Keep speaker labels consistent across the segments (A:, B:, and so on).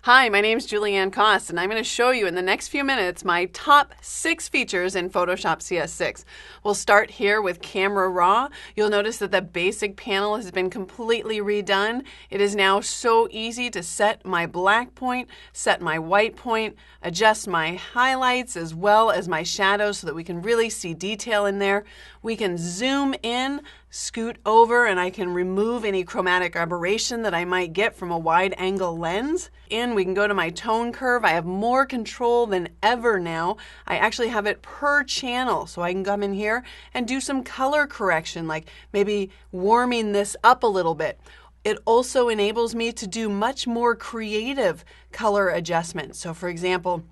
A: Hi, my name's Julieanne Kost, and I'm going to show you in the next few minutes my top 6 features in Photoshop CS6. We'll start here with Camera Raw. You'll notice that the basic panel has been completely redone. It is now so easy to set my black point, set my white point, adjust my highlights as well as my shadows so that we can really see detail in there. We can zoom in, scoot over, and I can remove any chromatic aberration that I might get from a wide angle lens. And we can go to my tone curve. I have more control than ever now. I actually have it per channel, so I can come in here and do some color correction, like maybe warming this up a little bit. It also enables me to do much more creative color adjustments. So for example,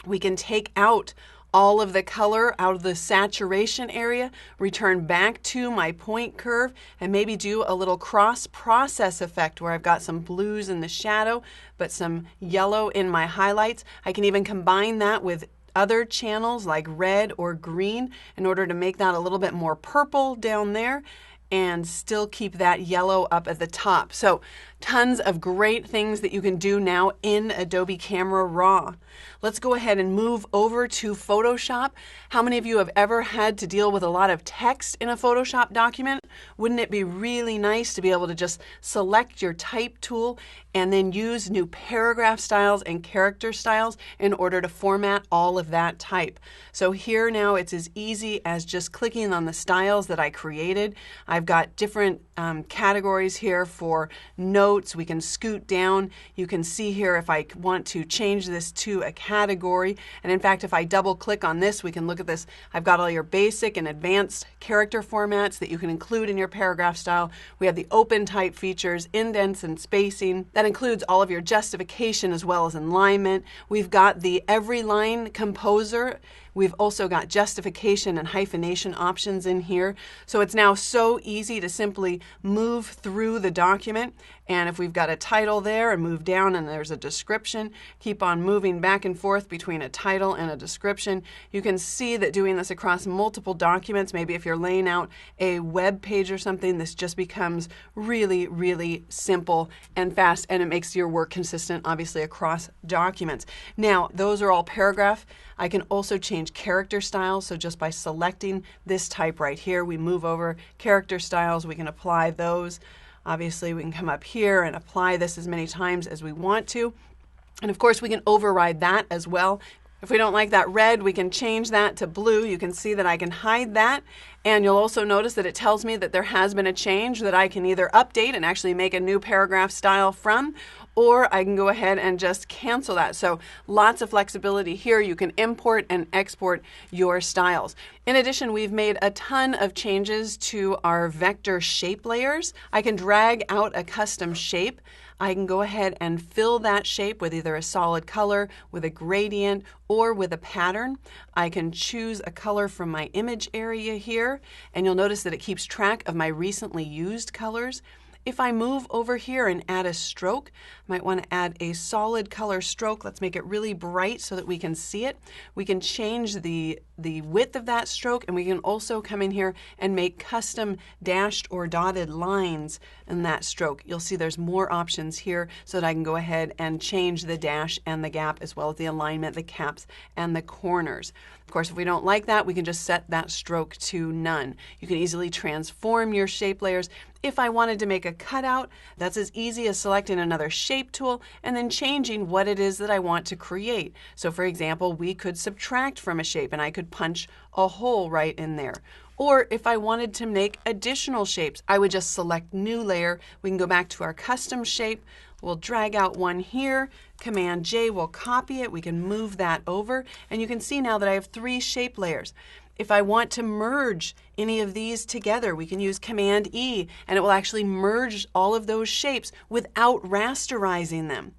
A: we can take out all of the color out of the saturation area, return back to my point curve, and maybe do a little cross-process effect where I've got some blues in the shadow, but some yellow in my highlights. I can even combine that with other channels like red or green in order to make that a little bit more purple down there and still keep that yellow up at the top. So tons of great things that you can do now in Adobe Camera Raw. Let's go ahead and move over to Photoshop. How many of you have ever had to deal with a lot of text in a Photoshop document? Wouldn't it be really nice to be able to just select your type tool and then use new paragraph styles and character styles in order to format all of that type? So here now it's as easy as just clicking on the styles that I created. I've got different categories here for notes. We can scoot down. You can see here if I want to change this to a category. And in fact, if I double click on this, we can look at this. I've got all your basic and advanced character formats that you can include in your paragraph style. We have the open type features, indents and spacing. That includes all of your justification as well as alignment. We've got the every line composer. We've also got justification and hyphenation options in here. So it's now so easy to simply move through the document. And if we've got a title there and move down and there's a description, keep on moving back and forth between a title and a description. You can see that doing this across multiple documents, maybe if you're laying out a web page or something, this just becomes really, really simple and fast, and it makes your work consistent, obviously, across documents. Now, those are all paragraph. I can also change character styles. So just by selecting this type right here, we move over character styles. We can apply those. Obviously, we can come up here and apply this as many times as we want to. And of course, we can override that as well. If we don't like that red, we can change that to blue. You can see that I can hide that. And you'll also notice that it tells me that there has been a change that I can either update and actually make a new paragraph style from, or I can go ahead and just cancel that. So lots of flexibility here. You can import and export your styles. In addition, we've made a ton of changes to our vector shape layers. I can drag out a custom shape. I can go ahead and fill that shape with either a solid color, with a gradient, or with a pattern. I can choose a color from my image area here, and you'll notice that it keeps track of my recently used colors. If I move over here and add a stroke, I might want to add a solid color stroke. Let's make it really bright so that we can see it. We can change the width of that stroke, and we can also come in here and make custom dashed or dotted lines in that stroke. You'll see there's more options here so that I can go ahead and change the dash and the gap as well as the alignment, the caps, and the corners. Of course, if we don't like that, we can just set that stroke to none. You can easily transform your shape layers. If I wanted to make a cutout, that's as easy as selecting another shape tool and then changing what it is that I want to create. So for example, we could subtract from a shape and I could punch a hole right in there. Or if I wanted to make additional shapes, I would just select new layer. We can go back to our custom shape. We'll drag out one here. Command J will copy it. We can move that over. And you can see now that I have 3 shape layers. If I want to merge any of these together, we can use Command E, and it will actually merge all of those shapes without rasterizing them.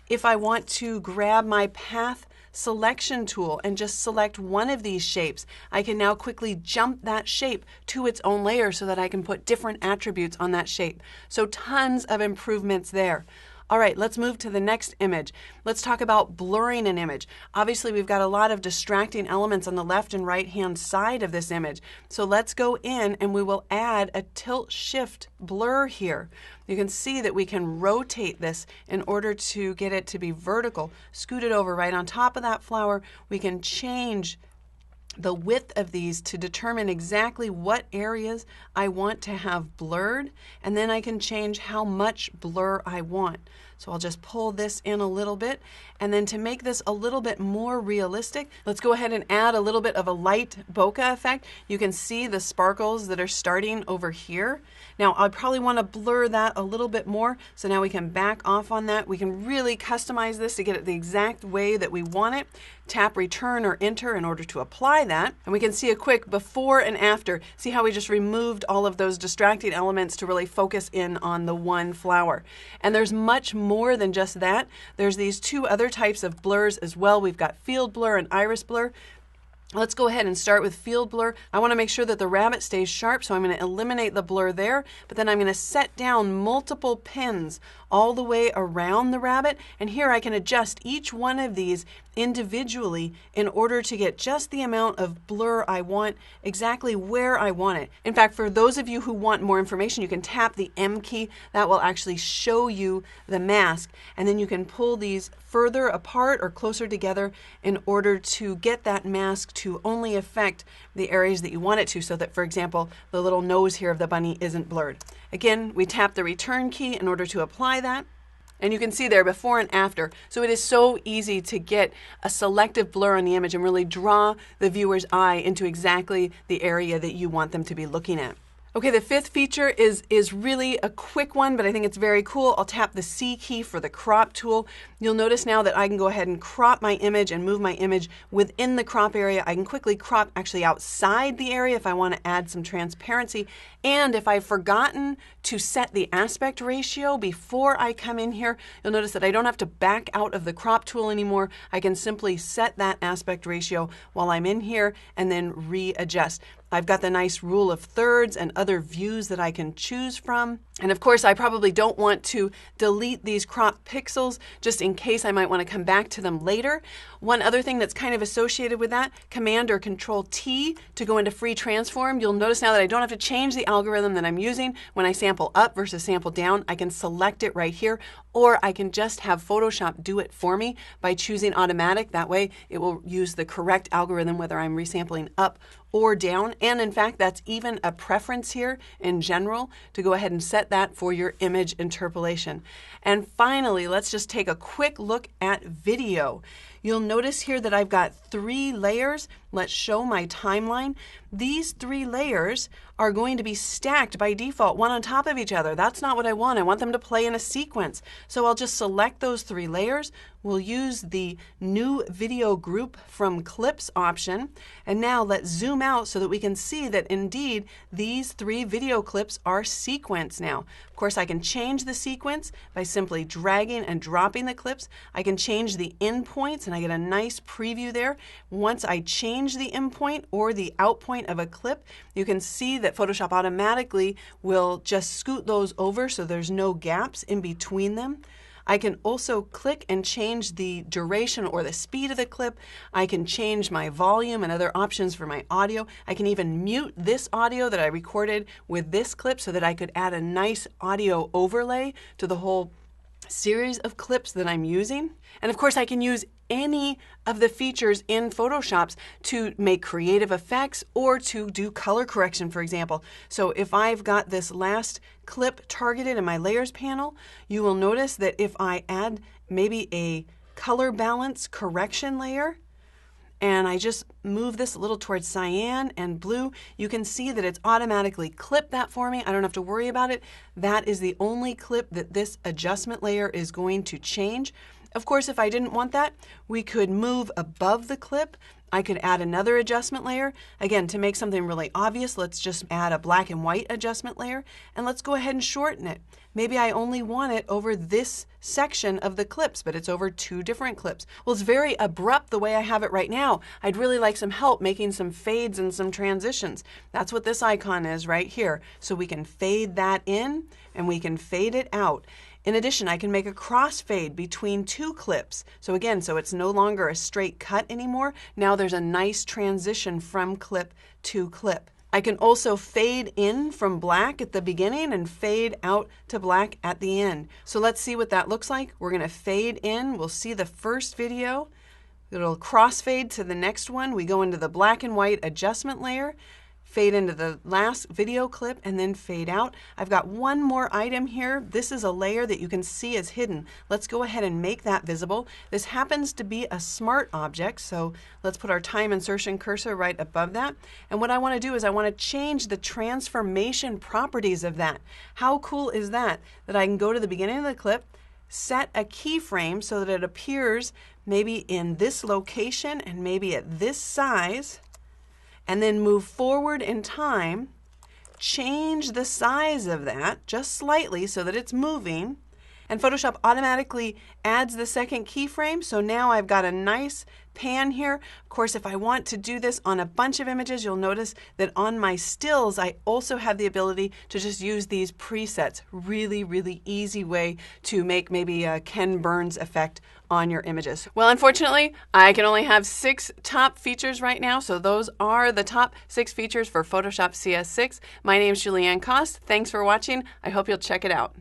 A: If I want to grab my path selection tool and just select one of these shapes, I can now quickly jump that shape to its own layer so that I can put different attributes on that shape. So tons of improvements there. All right, let's move to the next image. Let's talk about blurring an image. Obviously, we've got a lot of distracting elements on the left and right hand side of this image. So let's go in and we will add a tilt shift blur here. You can see that we can rotate this in order to get it to be vertical. Scoot it over right on top of that flower. We can change the width of these to determine exactly what areas I want to have blurred, and then I can change how much blur I want. So I'll just pull this in a little bit, and then to make this a little bit more realistic, let's go ahead and add a little bit of a light bokeh effect. You can see the sparkles that are starting over here. Now I probably want to blur that a little bit more, so now we can back off on that. We can really customize this to get it the exact way that we want it. Tap return or enter in order to apply that, and we can see a quick before and after. See how we just removed all of those distracting elements to really focus in on the one flower. And there's much more than just that. There's these two other types of blurs as well. We've got field blur and iris blur. Let's go ahead and start with field blur. I want to make sure that the rabbit stays sharp, so I'm going to eliminate the blur there, but then I'm going to set down multiple pins all the way around the rabbit, and here I can adjust each one of these individually in order to get just the amount of blur I want, exactly where I want it. In fact, for those of you who want more information, you can tap the M key. That will actually show you the mask, and then you can pull these further apart or closer together in order to get that mask to only affect the areas that you want it to, so that, for example, the little nose here of the bunny isn't blurred. Again, we tap the return key in order to apply that. And you can see there before and after. So it is so easy to get a selective blur on the image and really draw the viewer's eye into exactly the area that you want them to be looking at. Okay, the fifth feature is really a quick one, but I think it's very cool. I'll tap the C key for the crop tool. You'll notice now that I can go ahead and crop my image and move my image within the crop area. I can quickly crop actually outside the area if I want to add some transparency. And if I've forgotten to set the aspect ratio before I come in here, you'll notice that I don't have to back out of the crop tool anymore. I can simply set that aspect ratio while I'm in here and then readjust. I've got the nice rule of thirds and other views that I can choose from. And of course, I probably don't want to delete these crop pixels just in case I might want to come back to them later. One other thing that's kind of associated with that, Command or Control T to go into free transform. You'll notice now that I don't have to change the algorithm that I'm using. When I sample up versus sample down, I can select it right here, or I can just have Photoshop do it for me by choosing automatic. That way it will use the correct algorithm whether I'm resampling up or down. And in fact, that's even a preference here in general to go ahead and set that for your image interpolation. And finally, let's just take a quick look at video. You'll notice here that I've got 3 layers. Let's show my timeline. These 3 layers are going to be stacked by default, one on top of each other. That's not what I want. I want them to play in a sequence. So I'll just select those 3 layers. We'll use the new video group from clips option. And now let's zoom out so that we can see that indeed these 3 video clips are sequenced now. Of course, I can change the sequence by simply dragging and dropping the clips. I can change the endpoints and I get a nice preview there. Once I change the endpoint or the out point of a clip, you can see that Photoshop automatically will just scoot those over so there's no gaps in between them. I can also click and change the duration or the speed of the clip. I can change my volume and other options for my audio. I can even mute this audio that I recorded with this clip so that I could add a nice audio overlay to the whole series of clips that I'm using. And of course, I can use any of the features in Photoshop to make creative effects or to do color correction, for example. So if I've got this last clip targeted in my layers panel, you will notice that if I add maybe a color balance correction layer, and I just move this a little towards cyan and blue, you can see that it's automatically clipped that for me. I don't have to worry about it. That is the only clip that this adjustment layer is going to change. Of course, if I didn't want that, we could move above the clip. I could add another adjustment layer. Again, to make something really obvious, let's just add a black and white adjustment layer, and let's go ahead and shorten it. Maybe I only want it over this section of the clips, but it's over 2 different clips. Well, it's very abrupt the way I have it right now. I'd really like some help making some fades and some transitions. That's what this icon is right here. So we can fade that in and we can fade it out. In addition, I can make a crossfade between two clips. So again, so it's no longer a straight cut anymore. Now there's a nice transition from clip to clip. I can also fade in from black at the beginning and fade out to black at the end. So let's see what that looks like. We're going to fade in. We'll see the first video. It'll crossfade to the next one. We go into the black and white adjustment layer, fade into the last video clip, and then fade out. I've got one more item here. This is a layer that you can see is hidden. Let's go ahead and make that visible. This happens to be a smart object, so let's put our time insertion cursor right above that. And what I want to do is I want to change the transformation properties of that. How cool is that? That I can go to the beginning of the clip, set a keyframe so that it appears maybe in this location and maybe at this size, and then move forward in time, change the size of that just slightly so that it's moving, and Photoshop automatically adds the second keyframe. So now I've got a nice pan here. Of course, if I want to do this on a bunch of images, you'll notice that on my stills, I also have the ability to just use these presets. Really, really easy way to make maybe a Ken Burns effect on your images. Well, unfortunately, I can only have 6 top features right now, so those are the top 6 features for Photoshop CS6. My name is Julieanne Kost. Thanks for watching. I hope you'll check it out.